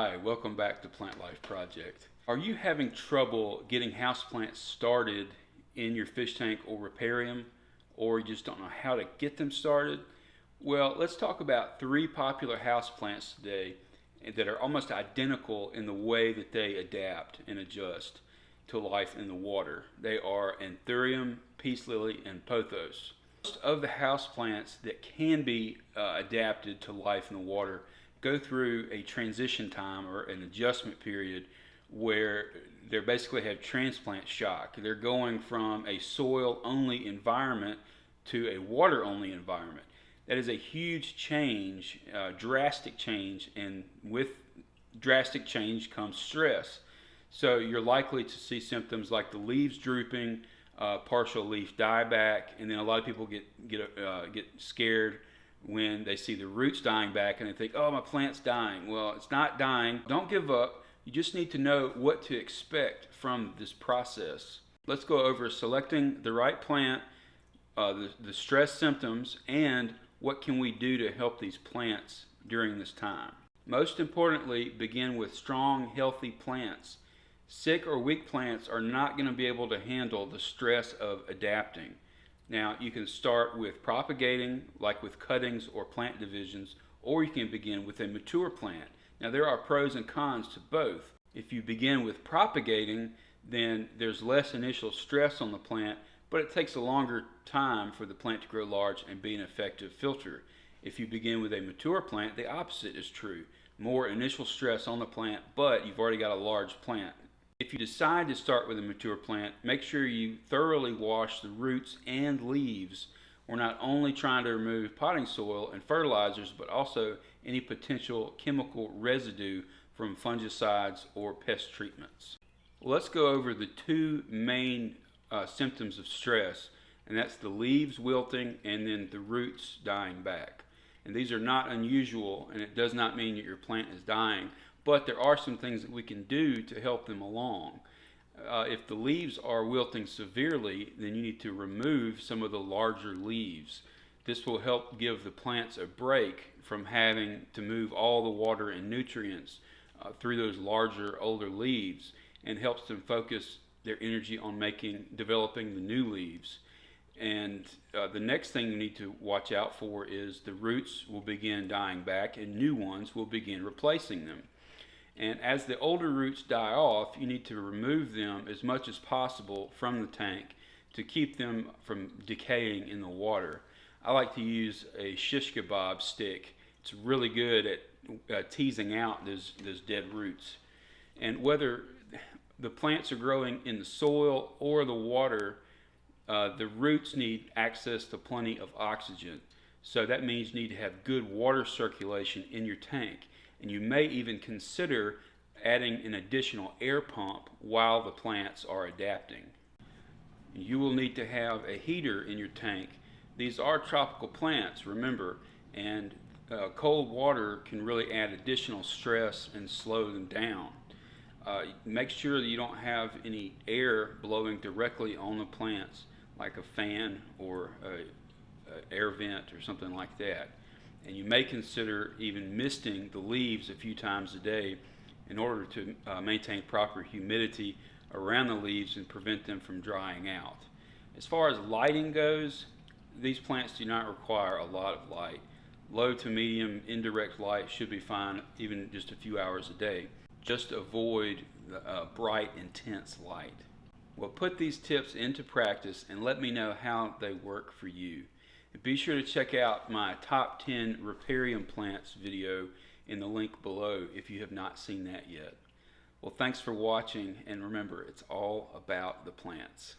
Hi, welcome back to Plant Life Project. Are you having trouble getting houseplants started in your fish tank or riparium, or you just don't know how to get them started? Well, let's talk about three popular houseplants today that are almost identical in the way that they adapt and adjust to life in the water. They are Anthurium, peace lily, and Pothos. Most of the houseplants that can be adapted to life in the water go through a transition time or an adjustment period where they basically have transplant shock. They're going from a soil only environment to a water only environment. That is a huge change, drastic change, and with drastic change comes stress. So you're likely to see symptoms like the leaves drooping, partial leaf dieback, and then a lot of people get scared when they see the roots dying back and they think, oh, my plant's dying. Well, it's not dying. Don't give up. You just need to know what to expect from this process. Let's go over selecting the right plant, the stress symptoms, and what can we do to help these plants during this time. Most importantly, begin with strong, healthy plants. Sick or weak plants are not going to be able to handle the stress of adapting. Now, you can start with propagating, like with cuttings or plant divisions, or you can begin with a mature plant. Now, there are pros and cons to both. If you begin with propagating, then there's less initial stress on the plant, but it takes a longer time for the plant to grow large and be an effective filter. If you begin with a mature plant, the opposite is true. More initial stress on the plant, but you've already got a large plant. If you decide to start with a mature plant, make sure you thoroughly wash the roots and leaves. We're not only trying to remove potting soil and fertilizers, but also any potential chemical residue from fungicides or pest treatments. Let's go over the two main symptoms of stress, and that's the leaves wilting and then the roots dying back. And these are not unusual, and it does not mean that your plant is dying, but there are some things that we can do to help them along. If the leaves are wilting severely, then you need to remove some of the larger leaves. This will help give the plants a break from having to move all the water and nutrients through those larger, older leaves, and helps them focus their energy on developing the new leaves. And the next thing you need to watch out for is the roots will begin dying back and new ones will begin replacing them. And as the older roots die off, you need to remove them as much as possible from the tank to keep them from decaying in the water. I like to use a shish kebab stick. It's really good at teasing out those dead roots. And whether the plants are growing in the soil or the water, the roots need access to plenty of oxygen. So that means you need to have good water circulation in your tank. And you may even consider adding an additional air pump while the plants are adapting. You will need to have a heater in your tank. These are tropical plants, remember, and cold water can really add additional stress and slow them down. Make sure that you don't have any air blowing directly on the plants, like a fan or an air vent or something like that. And you may consider even misting the leaves a few times a day in order to maintain proper humidity around the leaves and prevent them from drying out. As far as lighting goes, these plants do not require a lot of light. Low to medium indirect light should be fine, even just a few hours a day. Just avoid bright, intense light. Well, put these tips into practice and let me know how they work for you. Be sure to check out my top 10 Riparium plants video in the link below if you have not seen that yet. Well, thanks for watching, and remember, it's all about the plants.